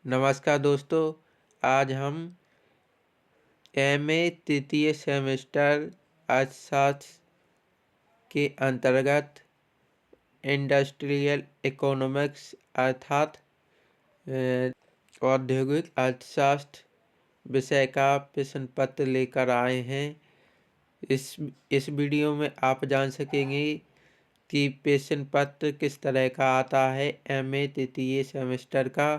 नमस्कार दोस्तों। आज हम एमए तृतीय सेमेस्टर अर्थशास्त्र के अंतर्गत इंडस्ट्रियल इकोनॉमिक्स अर्थात औद्योगिक अर्थशास्त्र विषय का प्रश्न पत्र लेकर आए हैं। इस वीडियो में आप जान सकेंगे कि प्रश्न पत्र किस तरह का आता है एमए तृतीय सेमेस्टर का।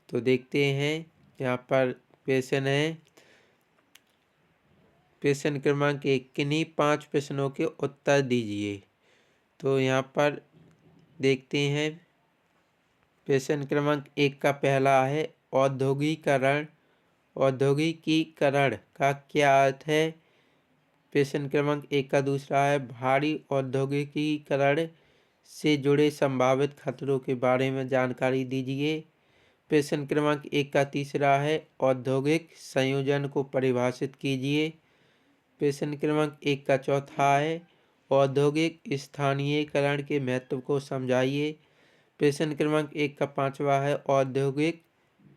तो देखते हैं, यहाँ पर प्रश्न है। प्रश्न क्रमांक 1, किन्हीं 5 प्रश्नों के उत्तर दीजिए। तो यहाँ पर देखते हैं, प्रश्न क्रमांक 1 का पहला है औद्योगिकीकरण। औद्योगिकीकरण का क्या अर्थ है? प्रश्न क्रमांक 1 का दूसरा है भारी औद्योगिकीकरण से जुड़े संभावित खतरों के बारे में जानकारी दीजिए। प्रश्न क्रमांक 1 का तीसरा है औद्योगिक संयोजन को परिभाषित कीजिए। प्रश्न क्रमांक 1 का चौथा है औद्योगिक स्थानीयकरण के महत्व को समझाइए। प्रश्न क्रमांक 1 का पांचवा है औद्योगिक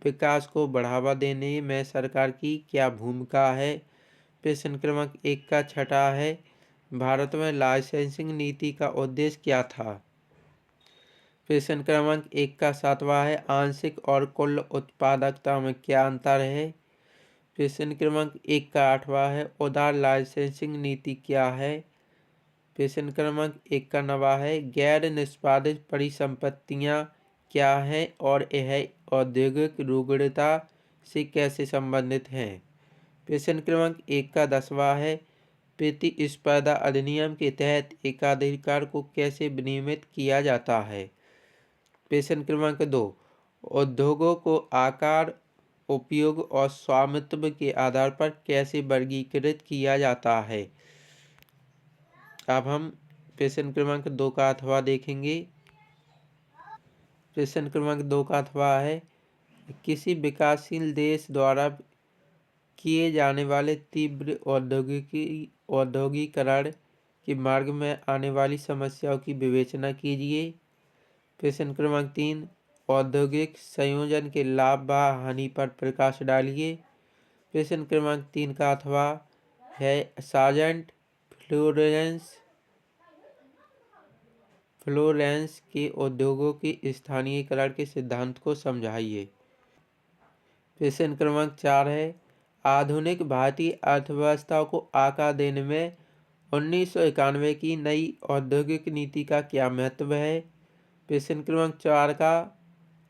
विकास को बढ़ावा देने में सरकार की क्या भूमिका है। प्रश्न क्रमांक 1 का छठा है भारत में लाइसेंसिंग नीति का उद्देश्य क्या था। प्रश्न क्रमांक 1 का सातवां है आंशिक और कुल उत्पादकता में क्या अंतर है। प्रश्न क्रमांक 1 का आठवां है उदार लाइसेंसिंग नीति क्या है। प्रश्न क्रमांक 1 का नवा है गैर निष्पादित परिसंपत्तियां क्या हैं और यह औद्योगिक रुग्णता से कैसे संबंधित हैं। प्रश्न क्रमांक 1 का 10वां है प्रतिस्पर्धा अधिनियम के तहत एकाधिकार को कैसे विनियमित किया जाता है। प्रश्न क्रमांक 2, उद्योगों को आकार, उपयोग और स्वामित्व के आधार पर कैसे वर्गीकृत किया जाता है। अब हम प्रश्न क्रमांक 2 का अथवा देखेंगे। प्रश्न क्रमांक 2 का अथवा है किसी विकासशील देश द्वारा किए जाने वाले तीव्र औद्योगिकीकरण के मार्ग में आने वाली समस्याओं की विवेचना कीजिए। प्रश्न क्रमांक 3, औद्योगिक संयोजन के लाभ व हानि पर प्रकाश डालिए। प्रश्न क्रमांक 3 का अथवा है सार्जेंट फ्लोरेंस के उद्योगों के स्थानीयकरण के सिद्धांत को समझाइए। प्रश्न क्रमांक 4 है आधुनिक भारतीय अर्थव्यवस्था को आकार देने में 1991 की नई औद्योगिक नीति का क्या महत्व है। प्रश्न क्रमांक 4 का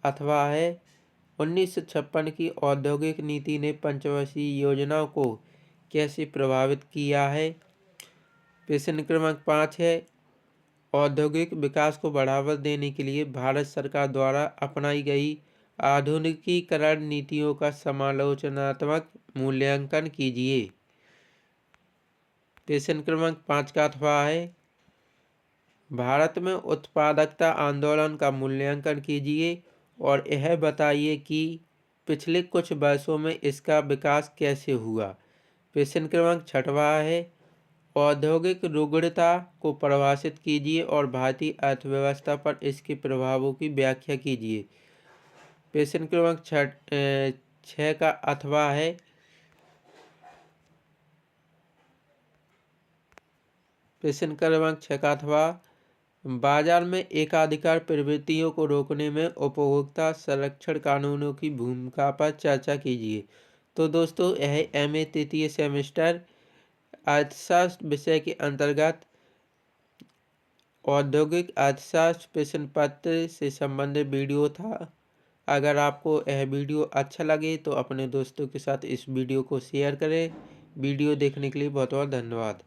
अथवा है 1956 की औद्योगिक नीति ने पंचवर्षीय योजनाओं को कैसे प्रभावित किया है। प्रश्न क्रमांक 5 है औद्योगिक विकास को बढ़ावा देने के लिए भारत सरकार द्वारा अपनाई गई आधुनिकीकरण नीतियों का समालोचनात्मक मूल्यांकन कीजिए। प्रश्न क्रमांक 5 का अथवा है भारत में उत्पादकता आंदोलन का मूल्यांकन कीजिए और यह बताइए कि पिछले कुछ वर्षों में इसका विकास कैसे हुआ। प्रश्न क्रमांक 6वां है औद्योगिक रुग्णता को परिभाषित कीजिए और भारतीय अर्थव्यवस्था पर इसके प्रभावों की व्याख्या कीजिए। प्रश्न क्रमांक 6 का अथवा है प्रश्न क्रमांक 6 का अथवा बाजार में एकाधिकार प्रवृत्तियों को रोकने में उपभोक्ता संरक्षण कानूनों की भूमिका पर चर्चा कीजिए। तो दोस्तों, यह एमए तृतीय सेमेस्टर अर्थशास्त्र विषय के अंतर्गत औद्योगिक अर्थशास्त्र प्रश्न पत्र से संबंधित वीडियो था। अगर आपको यह वीडियो अच्छा लगे तो अपने दोस्तों के साथ इस वीडियो को शेयर करें। वीडियो देखने के लिए बहुत बहुत धन्यवाद।